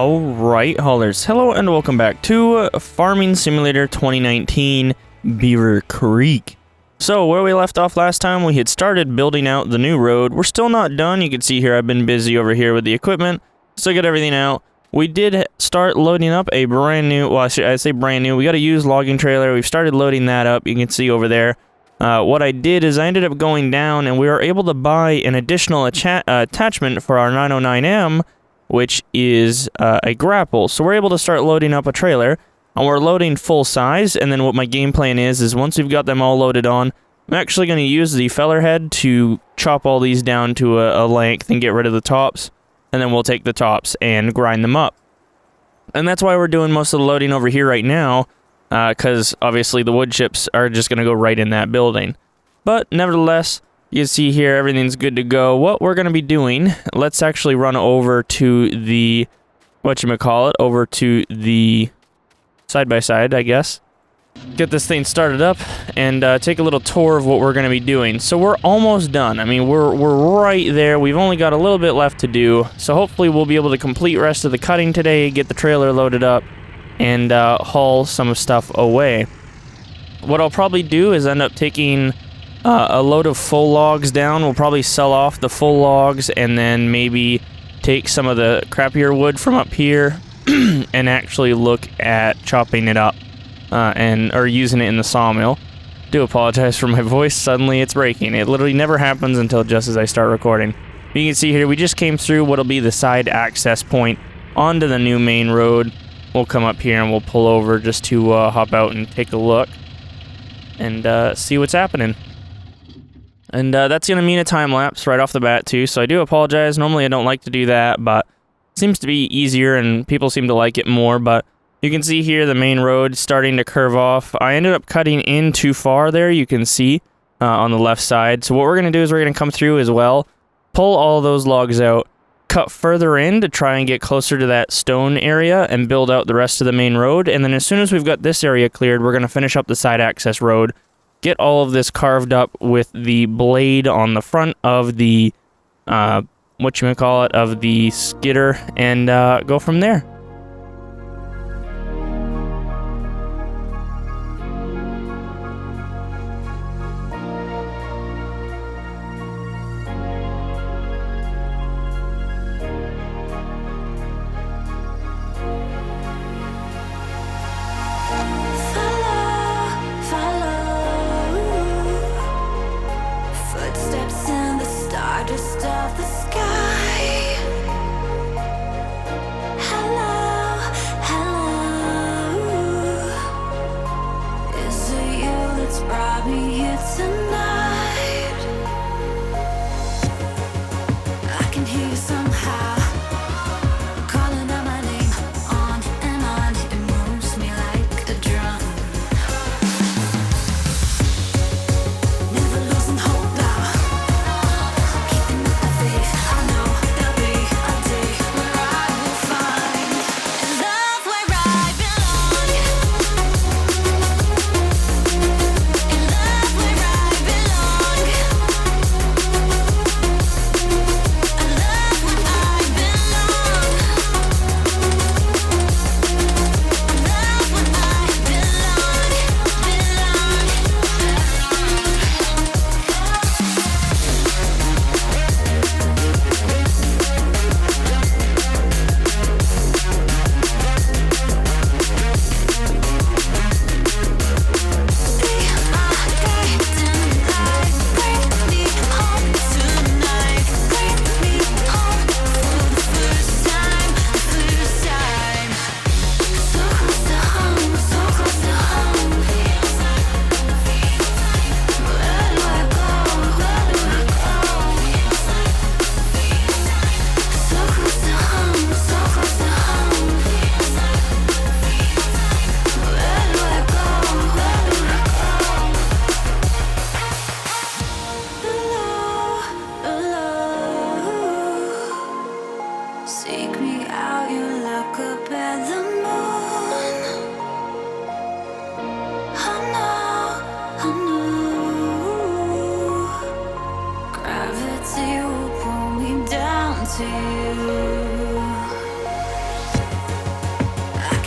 Alright, haulers, hello and welcome back to Farming Simulator 2019 Beaver Creek. So, where we left off last time, we had started building out the new road. We're still not done. You can see here I've been busy over here with the equipment. Still get everything out. We did start loading up a brand new, well, I say brand new. We got a used logging trailer. We've started loading that up. You can see over there. What I did is I ended up going down and we were able to buy an additional attachment for our 909M, which is a grapple. So we're able to start loading up a trailer, and we're loading full size. And then what my game plan is once we've got them all loaded on, I'm actually going to use the feller head to chop all these down to a length and get rid of the tops. And then we'll take the tops and grind them up. And that's why we're doing most of the loading over here right now, because obviously the wood chips are just going to go right in that building. But nevertheless, you can see here everything's good to go. What we're going to be doing, let's actually run over to the, over to the side-by-side, I guess. Get this thing started up and take a little tour of what we're going to be doing. So we're almost done. I mean, we're right there. We've only got a little bit left to do. So hopefully we'll be able to complete the rest of the cutting today, get the trailer loaded up, and haul some stuff away. What I'll probably do is end up taking a load of full logs down. We'll probably sell off the full logs and then maybe take some of the crappier wood from up here and actually look at chopping it up or using it in the sawmill. Do apologize for my voice. Suddenly it's breaking. It literally never happens until just as I start recording. You can see here we just came through what'll be the side access point onto the new main road. We'll come up here and we'll pull over just to hop out and take a look and see what's happening. And that's going to mean a time lapse right off the bat too, so I do apologize. Normally I don't like to do that, but it seems to be easier and people seem to like it more. But you can see here the main road starting to curve off. I ended up cutting in too far there, you can see, on the left side. So what we're going to do is we're going to come through as well, pull all those logs out, cut further in to try and get closer to that stone area and build out the rest of the main road. And then as soon as we've got this area cleared, we're going to finish up the side access road, get all of this carved up with the blade on the front of the, of the skidder, and go from there.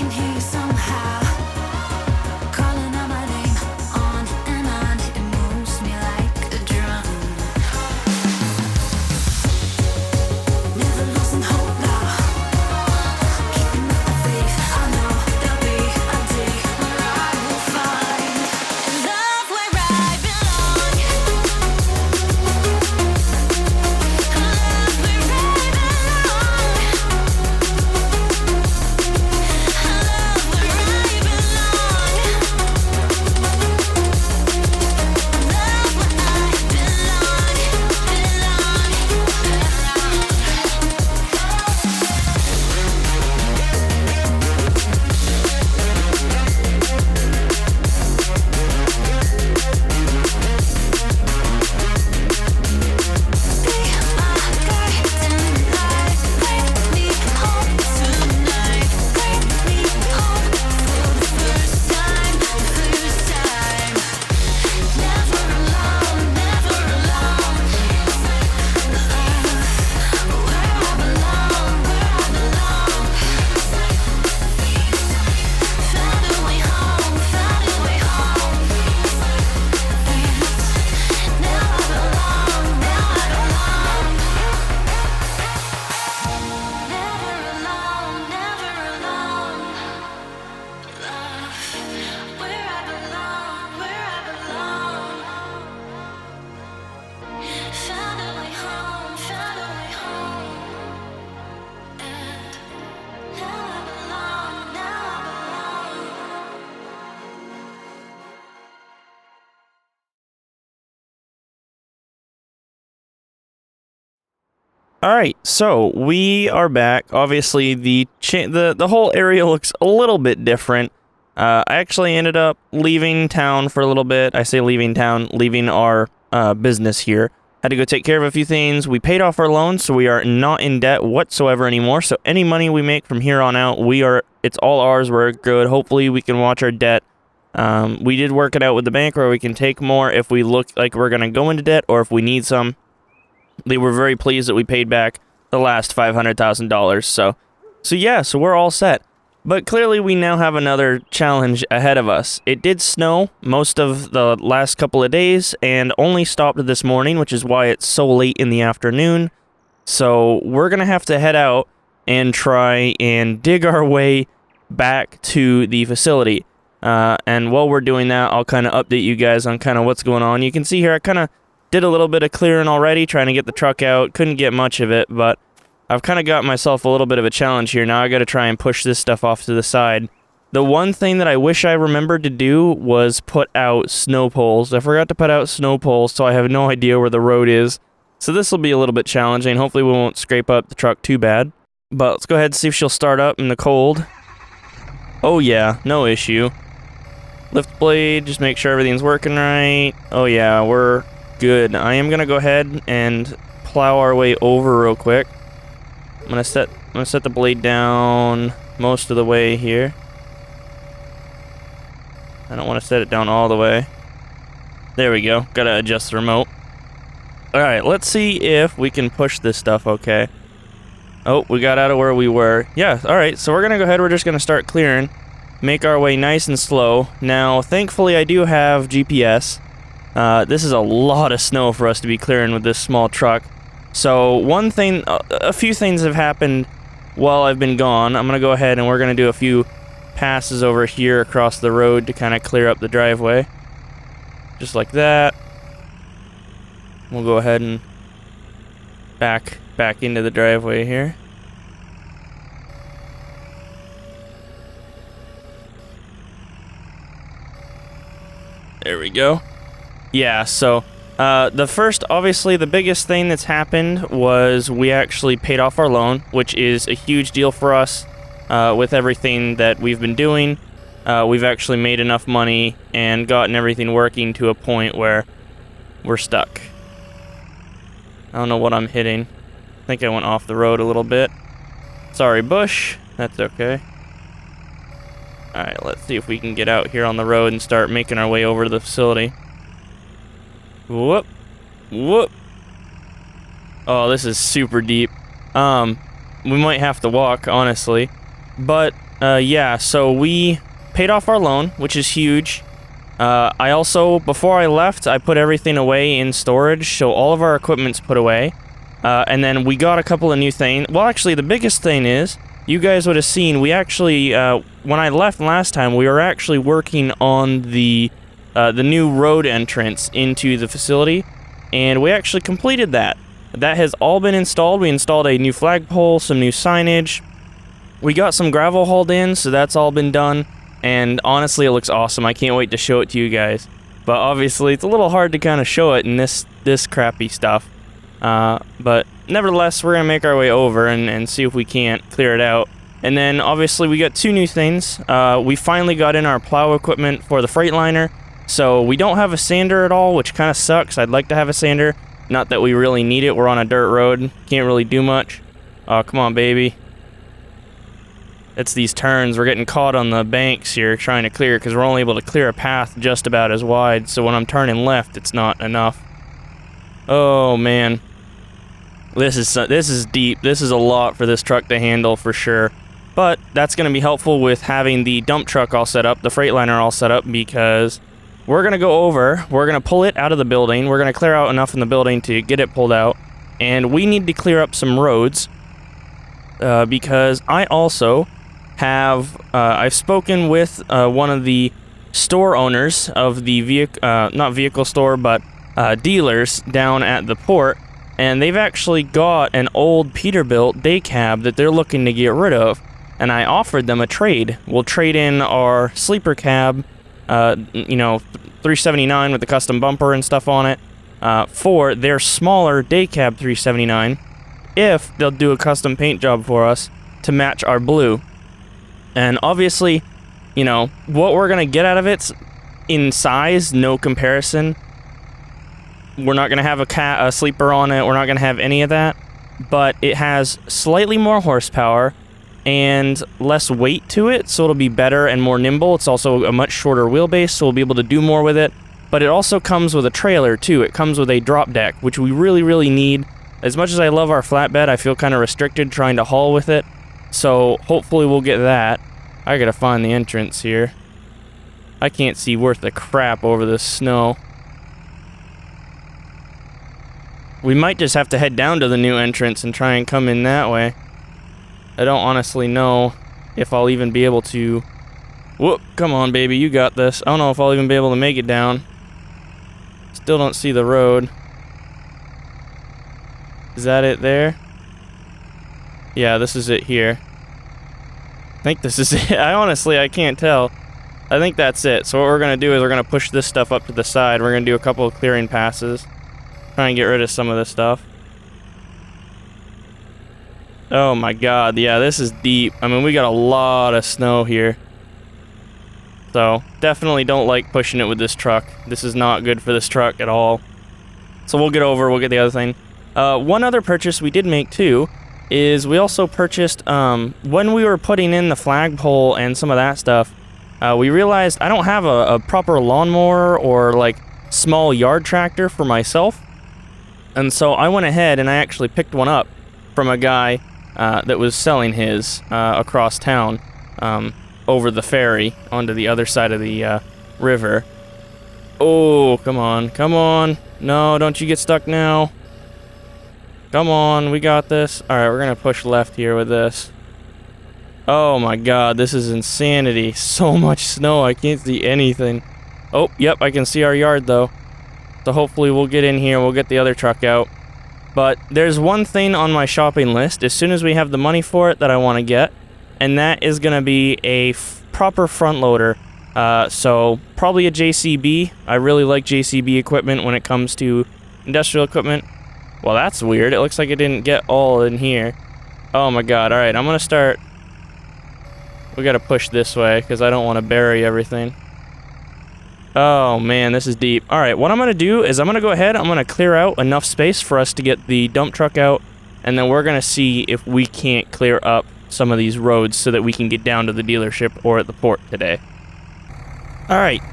can hear you somehow, calling out my name on and on. It moves me like a drum. Never losing hope now, keeping up the faith. I know there'll be a day where I will find love where I belong. Love where I Alright, so we are back. Obviously, the whole area looks a little bit different. I actually ended up leaving town for a little bit. I say leaving town, leaving our business here. Had to go take care of a few things. We paid off our loans, so we are not in debt whatsoever anymore. So any money we make from here on out, it's all ours. We're good. Hopefully, we can watch our debt. We did work it out with the bank where we can take more if we look like we're going to go into debt or if we need some. They were very pleased that we paid back the last $500,000. So we're all set. But clearly we now have another challenge ahead of us. It did snow most of the last couple of days and only stopped this morning, which is why it's so late in the afternoon. So we're going to have to head out and try and dig our way back to the facility. And while we're doing that, I'll kind of update you guys on kind of what's going on. You can see here I kind of did a little bit of clearing already, trying to get the truck out. Couldn't get much of it, but I've kind of got myself a little bit of a challenge here. Now I got to try and push this stuff off to the side. The one thing that I wish I remembered to do was put out snow poles. I forgot to put out snow poles, so I have no idea where the road is. So this will be a little bit challenging. Hopefully we won't scrape up the truck too bad. But let's go ahead and see if she'll start up in the cold. Oh yeah, no issue. Lift blade, just make sure everything's working right. Oh yeah, we're good. I am gonna go ahead and plow our way over real quick. I'm gonna set the blade down most of the way here. I don't want to set it down all the way. There we go. Gotta adjust the remote. Alright, let's see if we can push this stuff okay. Oh, we got out of where we were. Yeah, alright, so we're gonna go ahead, we're just gonna start clearing. Make our way nice and slow. Now, thankfully I do have GPS. This is a lot of snow for us to be clearing with this small truck. So one thing, a few things have happened while I've been gone. I'm going to go ahead and we're going to do a few passes over here across the road to kind of clear up the driveway. Just like that. We'll go ahead and back into the driveway here. There we go. Yeah, so obviously the biggest thing that's happened was we actually paid off our loan, which is a huge deal for us. With everything that we've been doing, we've actually made enough money and gotten everything working to a point where we're stuck. I don't know what I'm hitting. I think I went off the road a little bit. Sorry, bush. That's okay. Alright, let's see if we can get out here on the road and start making our way over to the facility. Whoop. Whoop. Oh, this is super deep. We might have to walk, honestly. But yeah, so we paid off our loan, which is huge. I also, before I left, I put everything away in storage, so all of our equipment's put away. And then we got a couple of new things. Well, actually, the biggest thing is, you guys would have seen, we actually, when I left last time, we were actually working on the new road entrance into the facility, and we actually completed that. That has all been installed. We installed a new flagpole, some new signage. We got some gravel hauled in, so that's all been done. And honestly, it looks awesome. I can't wait to show it to you guys. But obviously, it's a little hard to kind of show it in this crappy stuff. But nevertheless, we're going to make our way over and see if we can't clear it out. And then, obviously, we got two new things. We finally got in our plow equipment for the Freightliner. So we don't have a sander at all, which kind of sucks. I'd like to have a sander. Not that we really need it. We're on a dirt road. Can't really do much. Oh, come on, baby. It's these turns. We're getting caught on the banks here trying to clear because we're only able to clear a path just about as wide. So when I'm turning left, it's not enough. Oh, man. This is deep. This is a lot for this truck to handle for sure. But that's going to be helpful with having the dump truck all set up, the Freightliner all set up, because we're going to go over, we're going to pull it out of the building, we're going to clear out enough in the building to get it pulled out, and we need to clear up some roads, because I also have, I've spoken with one of the store owners of the not vehicle store, but dealers down at the port, and they've actually got an old Peterbilt day cab that they're looking to get rid of, and I offered them a trade. We'll trade in our sleeper cab, you know, 379 with the custom bumper and stuff on it, for their smaller day cab 379, if they'll do a custom paint job for us to match our blue. And obviously, you know, what we're gonna get out of it's in size, no comparison. We're not gonna have a sleeper on it, we're not gonna have any of that, but it has slightly more horsepower and less weight to it, so it'll be better and more nimble. It's also a much shorter wheelbase, so we'll be able to do more with it. But it also comes with a trailer too. It comes with a drop deck, which we really, really need. As much as I love our flatbed, I feel kind of restricted trying to haul with it. So hopefully we'll get that. I gotta find the entrance here. I can't see worth a crap over this snow. We might just have to head down to the new entrance and try and come in that way. I don't honestly know if I'll even be able to... Whoop, come on, baby, you got this. I don't know if I'll even be able to make it down. Still don't see the road. Is that it there? Yeah, this is it here. I think this is it. I can't tell. I think that's it. So what we're going to do is we're going to push this stuff up to the side. We're going to do a couple of clearing passes. Try and get rid of some of this stuff. Oh my god, yeah, this is deep. I mean, we got a lot of snow here. So, definitely don't like pushing it with this truck. This is not good for this truck at all. So we'll get the other thing. One other purchase we did make too is we also purchased, when we were putting in the flagpole and some of that stuff, we realized I don't have a proper lawnmower or like small yard tractor for myself. And so I went ahead and I actually picked one up from a guy that was selling his across town, over the ferry onto the other side of the river. Oh, come on, come on. No, don't you get stuck now. Come on, we got this. Alright, we're gonna push left here with this. Oh my god, this is insanity. So much snow, I can't see anything. Oh, yep, I can see our yard though. So hopefully we'll get in here, we'll get the other truck out. But there's one thing on my shopping list, as soon as we have the money for it, that I want to get. And that is going to be a proper front loader. So probably a JCB. I really like JCB equipment when it comes to industrial equipment. Well, that's weird. It looks like it didn't get all in here. Oh my god. Alright, I'm going to start... We got to push this way because I don't want to bury everything. Oh man, this is deep. Alright, what I'm going to do is I'm going to go ahead, I'm going to clear out enough space for us to get the dump truck out, and then we're going to see if we can't clear up some of these roads so that we can get down to the dealership or at the port today. Alright,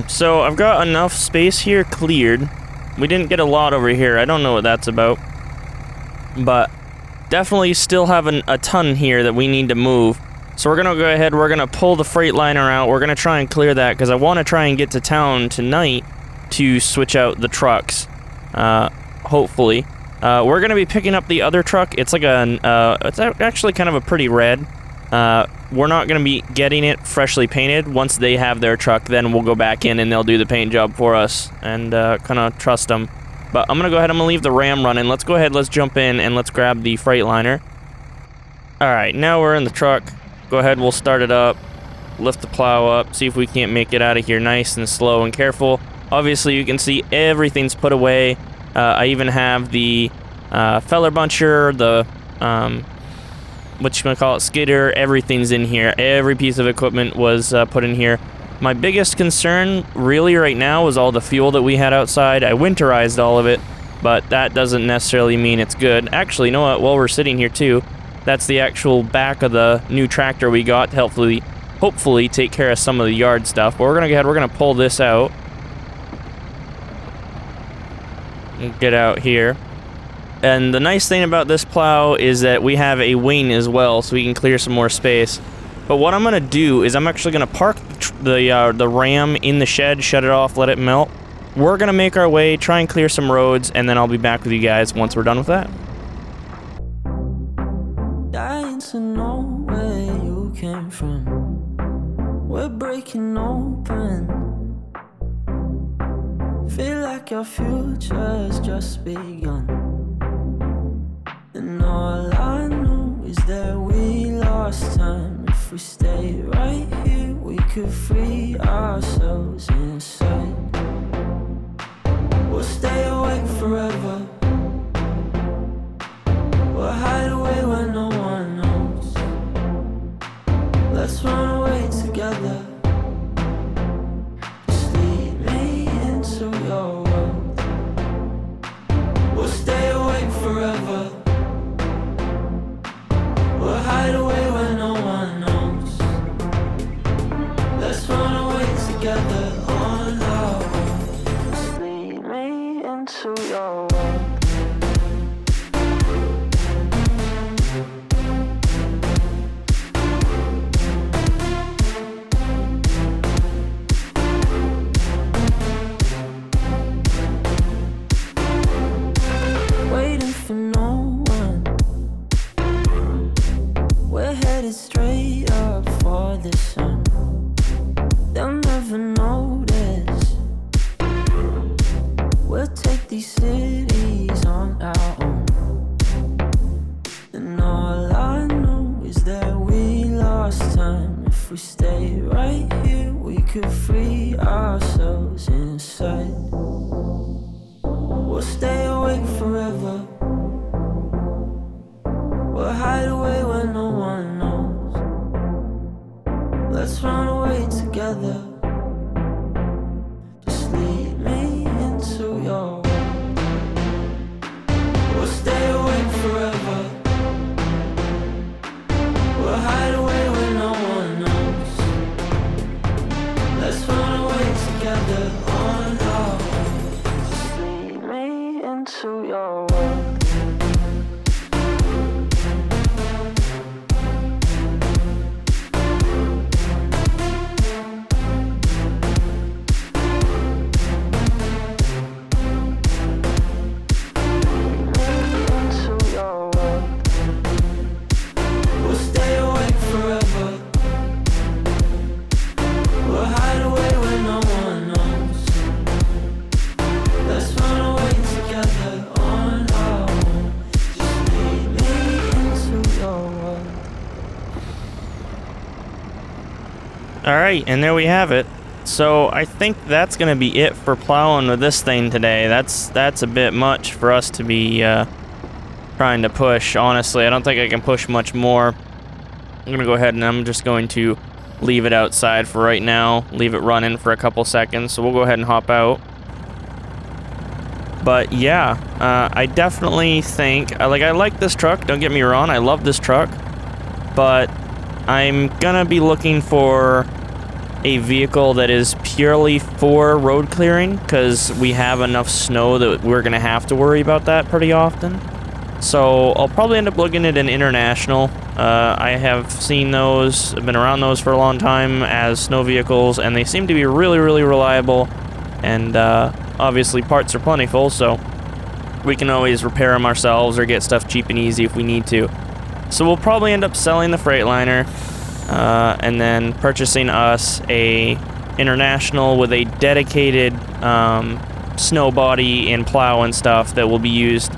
so I've got enough space here cleared. We didn't get a lot over here, I don't know what that's about. But definitely still have a ton here that we need to move. So we're gonna go ahead, we're gonna pull the Freightliner out. We're gonna try and clear that because I want to try and get to town tonight to switch out the trucks. Hopefully. We're gonna be picking up the other truck. It's like it's actually kind of a pretty red. We're not gonna be getting it freshly painted. Once they have their truck, then we'll go back in and they'll do the paint job for us and kind of trust them. But I'm gonna go ahead, I'm gonna leave the Ram running. Let's go ahead, let's jump in and let's grab the Freightliner. Alright, now we're in the truck. Go ahead, we'll start it up, lift the plow up, see if we can't make it out of here nice and slow and careful. Obviously, you can see everything's put away. I even have the feller buncher, the, what you gonna call it, skidder, everything's in here. Every piece of equipment was put in here. My biggest concern really right now was all the fuel that we had outside. I winterized all of it, but that doesn't necessarily mean it's good. Actually, you know what, while we're sitting here too, that's the actual back of the new tractor we got to hopefully take care of some of the yard stuff. But we're gonna go ahead, we're gonna pull this out. Get out here. And the nice thing about this plow is that we have a wing as well, so we can clear some more space. But what I'm gonna do is I'm actually gonna park the Ram in the shed, shut it off, let it melt. We're gonna make our way, try and clear some roads, and then I'll be back with you guys once we're done with that. Dying to know where you came from. We're breaking open. Feel like our future's just begun. And all I know is that we lost time. If we stay right here, we could free ourselves inside. We'll stay awake forever. We'll hide away where no one knows. Let's run away together. Just lead me into your world. We'll stay awake forever. We'll hide away where no one knows. Let's run away together on our own. Just lead me into your world. Waiting for no one. We're headed straight up for the sun. They'll never notice. We'll take these cities on our own. And all I know is that we lost time. If we stay right here, we could free ourselves inside. We'll stay awake forever. We'll hide away where no one knows. Let's run away together. Just lead me into your world. We'll stay awake forever. We'll hide away where no one knows. Let's run away together on our own. Just lead me into your world. Alright, and there we have it. So I think that's going to be it for plowing with this thing today. That's a bit much for us to be trying to push, honestly. I don't think I can push much more. I'm going to go ahead and I'm just going to leave it outside for right now. Leave it running for a couple seconds. So we'll go ahead and hop out. But yeah, I definitely think, I like this truck, don't get me wrong, I love this truck. But I'm gonna be looking for a vehicle that is purely for road clearing, because we have enough snow that we're gonna have to worry about that pretty often. So I'll probably end up looking at an International. I have seen those, I've been around those for a long time as snow vehicles, and they seem to be really, really reliable. And obviously parts are plentiful, so we can always repair them ourselves or get stuff cheap and easy if we need to. So we'll probably end up selling the Freightliner and then purchasing us a International with a dedicated snow body and plow and stuff that will be used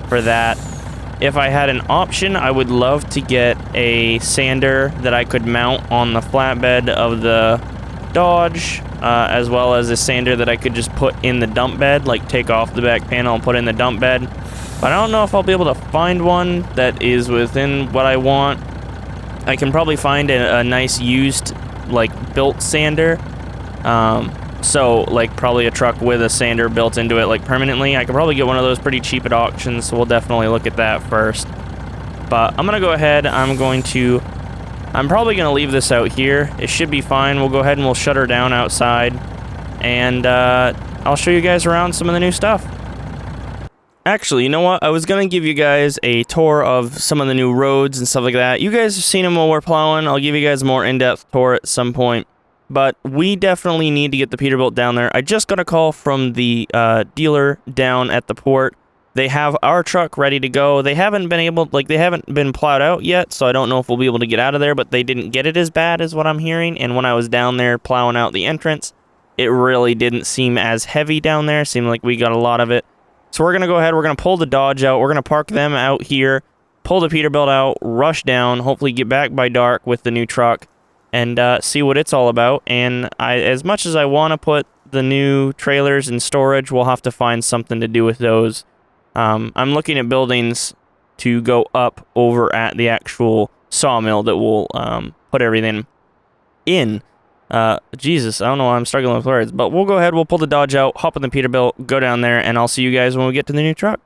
for that. If I had an option, I would love to get a sander that I could mount on the flatbed of the Dodge, as well as a sander that I could just put in the dump bed, like take off the back panel and put in the dump bed. But I don't know if I'll be able to find one that is within what I want. I can probably find a nice used, like, built sander. So, like, probably a truck with a sander built into it, like, permanently. I could probably get one of those pretty cheap at auctions, so we'll definitely look at that first. But I'm gonna go ahead, I'm probably gonna leave this out here. It should be fine. We'll go ahead and we'll shut her down outside. And, I'll show you guys around some of the new stuff. Actually, you know what? I was gonna give you guys a tour of some of the new roads and stuff like that. You guys have seen them while we're plowing. I'll give you guys a more in-depth tour at some point. But we definitely need to get the Peterbilt down there. I just got a call from the dealer down at the port. They have our truck ready to go. They haven't been plowed out yet, so I don't know if we'll be able to get out of there, but they didn't get it as bad as what I'm hearing. And when I was down there plowing out the entrance, it really didn't seem as heavy down there. It seemed like we got a lot of it. So we're going to go ahead, we're going to pull the Dodge out, we're going to park them out here, pull the Peterbilt out, rush down, hopefully get back by dark with the new truck, and see what it's all about. And as much as I want to put the new trailers in storage, we'll have to find something to do with those. I'm looking at buildings to go up over at the actual sawmill that will put everything in. Jesus, I don't know why I'm struggling with words, but we'll go ahead, we'll pull the Dodge out, hop in the Peterbilt, go down there, and I'll see you guys when we get to the new truck.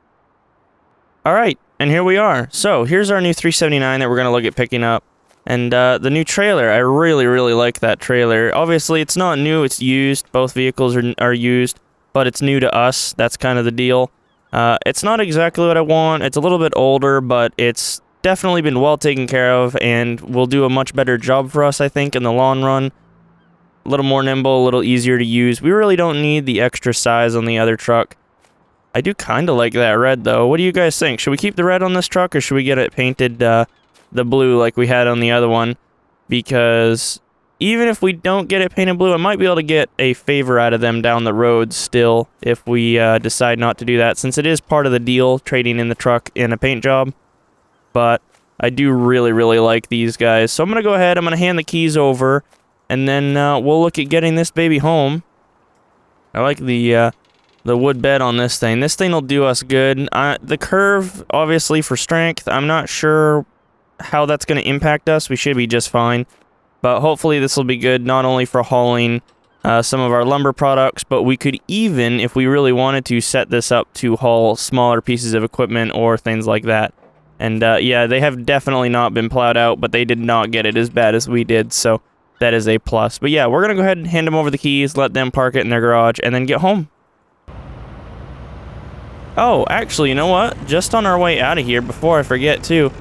Alright, and here we are. So, here's our new 379 that we're going to look at picking up. And the new trailer, I really, really like that trailer. Obviously, it's not new, it's used. Both vehicles are used, but it's new to us. That's kind of the deal. It's not exactly what I want. It's a little bit older, but it's definitely been well taken care of and will do a much better job for us, I think, in the long run. A little more nimble, a little easier to use. We really don't need the extra size on the other truck. I do kind of like that red, though. What do you guys think? Should we keep the red on this truck, or should we get it painted the blue like we had on the other one? Because even if we don't get it painted blue, I might be able to get a favor out of them down the road still if we decide not to do that, since it is part of the deal, trading in the truck in a paint job. But I do really, really like these guys. So I'm going to go ahead, I'm going to hand the keys over, and then we'll look at getting this baby home. I like the wood bed on this thing. This thing will do us good. The curve, obviously, for strength, I'm not sure how that's going to impact us. We should be just fine. But hopefully this will be good, not only for hauling some of our lumber products, but we could even, if we really wanted to, set this up to haul smaller pieces of equipment or things like that. And yeah, they have definitely not been plowed out, but they did not get it as bad as we did, so that is a plus. But yeah, we're going to go ahead and hand them over the keys, let them park it in their garage, and then get home. Oh, actually, you know what? Just on our way out of here, before I forget too,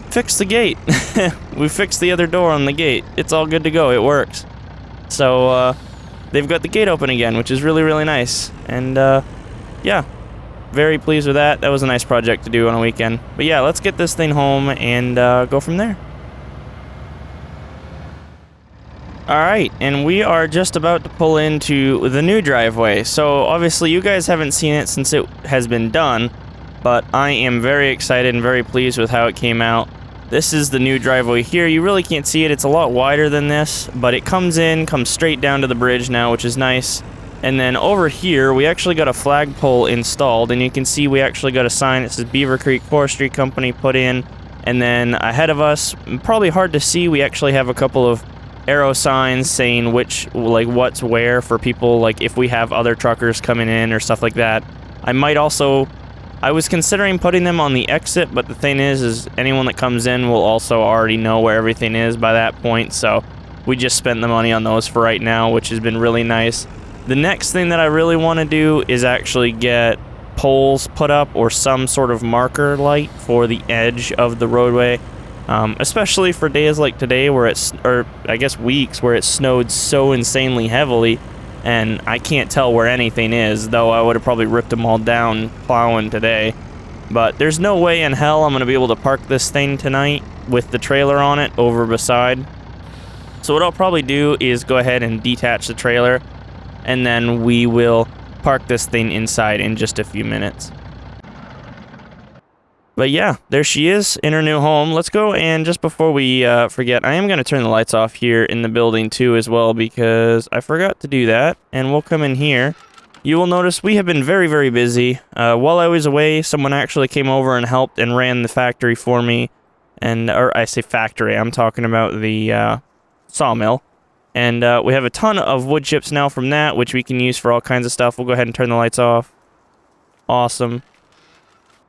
fix the gate. We fixed the other door on the gate. It's all good to go. It works. So, they've got the gate open again, which is really, really nice. And, yeah, very pleased with that. That was a nice project to do on a weekend. But yeah, let's get this thing home and go from there. Alright, and we are just about to pull into the new driveway. So, obviously, you guys haven't seen it since it has been done, but I am very excited and very pleased with how it came out. This is the new driveway here. You really can't see it. It's a lot wider than this, but it comes straight down to the bridge now, which is nice. And then over here, we actually got a flagpole installed, and you can see we actually got a sign that says Beaver Creek Forestry Company put in. And then ahead of us, probably hard to see, we actually have a couple of arrow signs saying what's where for people, like if we have other truckers coming in or stuff like that. I was considering putting them on the exit, but the thing is anyone that comes in will also already know where everything is by that point, so we just spent the money on those for right now, which has been really nice. The next thing that I really want to do is actually get poles put up or some sort of marker light for the edge of the roadway, especially for days like today where or I guess weeks where it snowed so insanely heavily and I can't tell where anything is, though I would have probably ripped them all down plowing today. But there's no way in hell I'm going to be able to park this thing tonight with the trailer on it over beside. So what I'll probably do is go ahead and detach the trailer, and then we will park this thing inside in just a few minutes. But yeah, there she is in her new home. Let's go, and just before we forget, I am going to turn the lights off here in the building too as well, because I forgot to do that, and we'll come in here. You will notice we have been very, very busy. While I was away, someone actually came over and helped and ran the factory for me. Or I say factory, I'm talking about the sawmill. And we have a ton of wood chips now from that, which we can use for all kinds of stuff. We'll go ahead and turn the lights off. Awesome.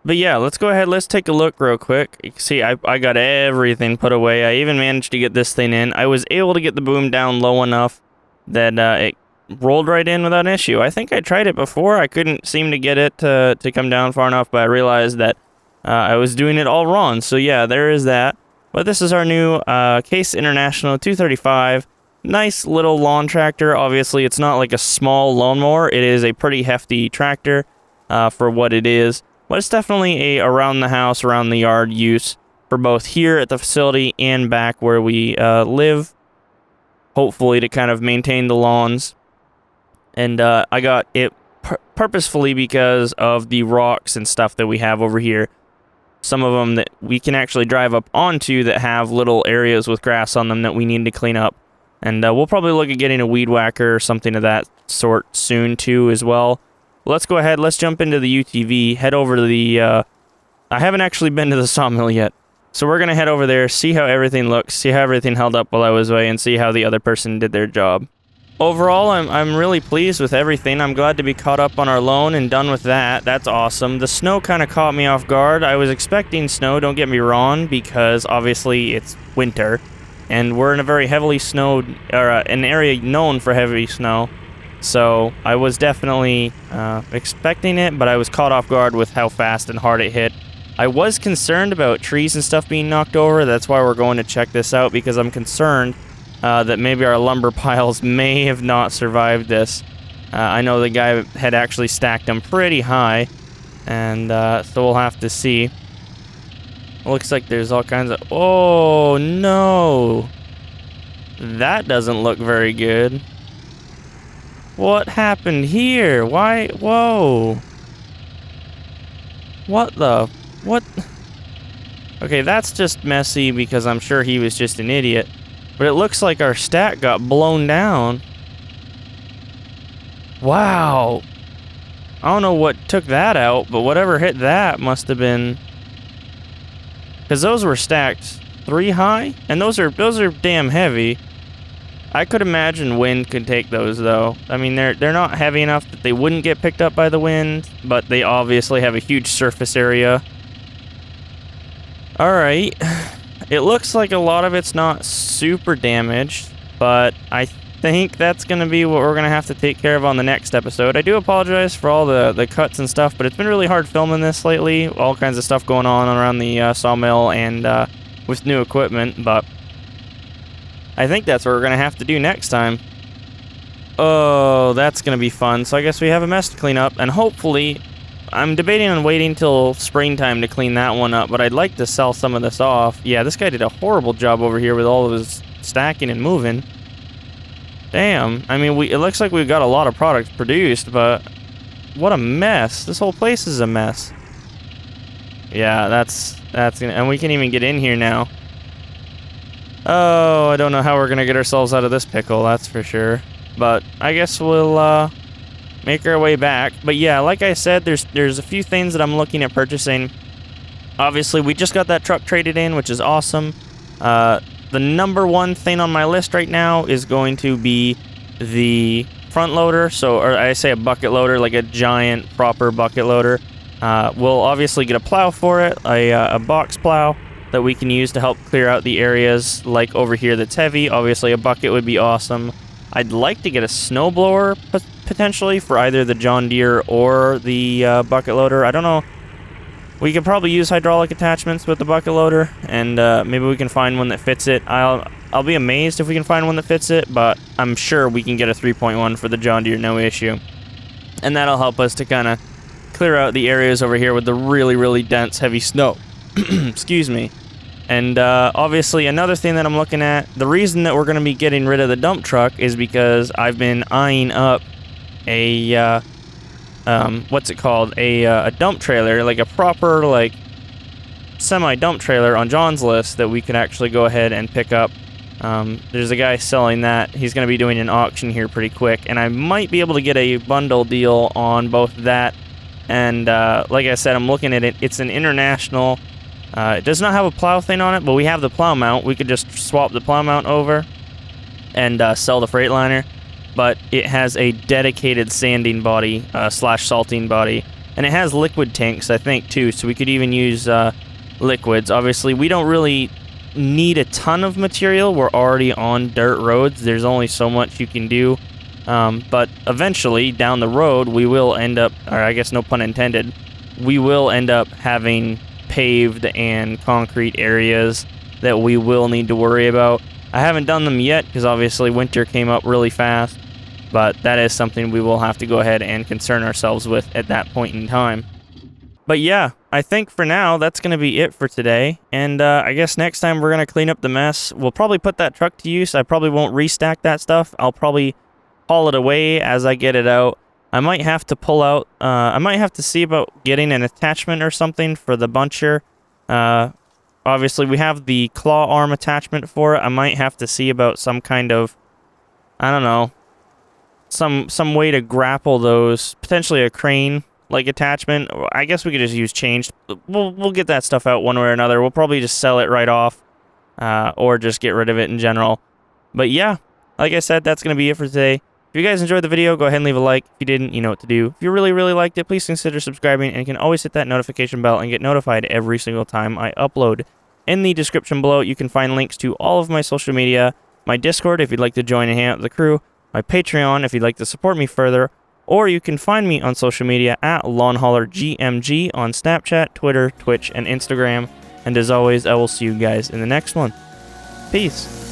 But yeah, let's go ahead, let's take a look real quick. You can see I got everything put away. I even managed to get this thing in. I was able to get the boom down low enough that it rolled right in without an issue. I think I tried it before. I couldn't seem to get it to come down far enough, but I realized that I was doing it all wrong. So yeah, there is that. But this is our new Case International 235. Nice little lawn tractor. Obviously, it's not like a small lawnmower. It is a pretty hefty tractor for what it is. But it's definitely a around the house, around the yard use for both here at the facility and back where we live. Hopefully to kind of maintain the lawns. And I got it purposefully because of the rocks and stuff that we have over here. Some of them that we can actually drive up onto that have little areas with grass on them that we need to clean up. And we'll probably look at getting a weed whacker or something of that sort soon too as well. Let's go ahead, let's jump into the UTV, head over to the... I haven't actually been to the sawmill yet. So we're going to head over there, see how everything looks, see how everything held up while I was away, and see how the other person did their job. Overall, I'm really pleased with everything. I'm glad to be caught up on our loan and done with that. That's awesome. The snow kind of caught me off guard. I was expecting snow, don't get me wrong, because obviously it's winter. And we're in a very heavily snowed, or an area known for heavy snow. So I was definitely expecting it, but I was caught off guard with how fast and hard it hit. I was concerned about trees and stuff being knocked over. That's why we're going to check this out, because I'm concerned that maybe our lumber piles may have not survived this. I know the guy had actually stacked them pretty high, and so we'll have to see. Looks like there's all kinds of... Oh, no! That doesn't look very good. What happened here? Why? Whoa! What the... What? Okay, that's just messy because I'm sure he was just an idiot. But it looks like our stack got blown down. Wow. I don't know what took that out, but whatever hit that must have been... Because those were stacked 3 high, and those are damn heavy. I could imagine wind could take those, though. I mean, they're not heavy enough that they wouldn't get picked up by the wind, but they obviously have a huge surface area. Alright. It looks like a lot of it's not super damaged, but I think that's going to be what we're going to have to take care of on the next episode. I do apologize for all the cuts and stuff, but it's been really hard filming this lately. All kinds of stuff going on around the sawmill and with new equipment, but I think that's what we're going to have to do next time. Oh, that's going to be fun. So I guess we have a mess to clean up, and hopefully... I'm debating on waiting till springtime to clean that one up, but I'd like to sell some of this off. Yeah, this guy did a horrible job over here with all of his stacking and moving. Damn. I mean, it looks like we've got a lot of products produced, but what a mess. This whole place is a mess. Yeah, that's gonna... And we can even get in here now. Oh, I don't know how we're gonna get ourselves out of this pickle, that's for sure. But I guess we'll, make our way back. But yeah, like I said, there's a few things that I'm looking at purchasing. Obviously, we just got that truck traded in, which is awesome. The number one thing on my list right now is going to be the front loader. Or I say a bucket loader, like a giant proper bucket loader. We'll obviously get a plow for it, a box plow that we can use to help clear out the areas like over here that's heavy. Obviously, a bucket would be awesome. I'd like to get a snowblower potentially for either the John Deere or the bucket loader. I don't know. We could probably use hydraulic attachments with the bucket loader, and maybe we can find one that fits it. I'll be amazed if we can find one that fits it, but I'm sure we can get a 3.1 for the John Deere, no issue. And that'll help us to kind of clear out the areas over here with the really, really dense, heavy snow. Excuse me. And obviously another thing that I'm looking at, the reason that we're going to be getting rid of the dump truck is because I've been eyeing up a what's it called, a dump trailer, like a proper like semi dump trailer on John's list that we could actually go ahead and pick up. There's a guy selling that. He's going to be doing an auction here pretty quick, and I might be able to get a bundle deal on both that and like I said, I'm looking at it. It's an international. It does not have a plow thing on it, but we have the plow mount. We could just swap the plow mount over and sell the Freightliner. But it has a dedicated sanding body slash salting body, and it has liquid tanks, I think, too, so we could even use liquids. Obviously, we don't really need a ton of material. We're already on dirt roads. There's only so much you can do, but eventually, down the road, we will end up, or I guess no pun intended, we will end up having paved and concrete areas that we will need to worry about. I haven't done them yet because obviously winter came up really fast, but that is something we will have to go ahead and concern ourselves with at that point in time. But yeah, I think for now that's going to be it for today, and I guess next time we're going to clean up the mess. We'll probably put that truck to use. I probably won't restack that stuff. I'll probably haul it away as I get it out. I might have to pull out, I might have to see about getting an attachment or something for the buncher. Obviously, we have the claw arm attachment for it. I might have to see about some kind of, I don't know, some way to grapple those. Potentially a crane like attachment. I guess we could just use chains. We'll get that stuff out one way or another. We'll probably just sell it right off, or just get rid of it in general. But yeah, like I said, that's gonna be it for today. If you guys enjoyed the video, go ahead and leave a like. If you didn't, you know what to do. If you really, really liked it, please consider subscribing, and you can always hit that notification bell and get notified every single time I upload. In the description below, you can find links to all of my social media, my Discord if you'd like to join and hang out with the crew, my Patreon if you'd like to support me further, or you can find me on social media at Longhauler GMG on Snapchat, Twitter, Twitch, and Instagram. And as always, I will see you guys in the next one. Peace.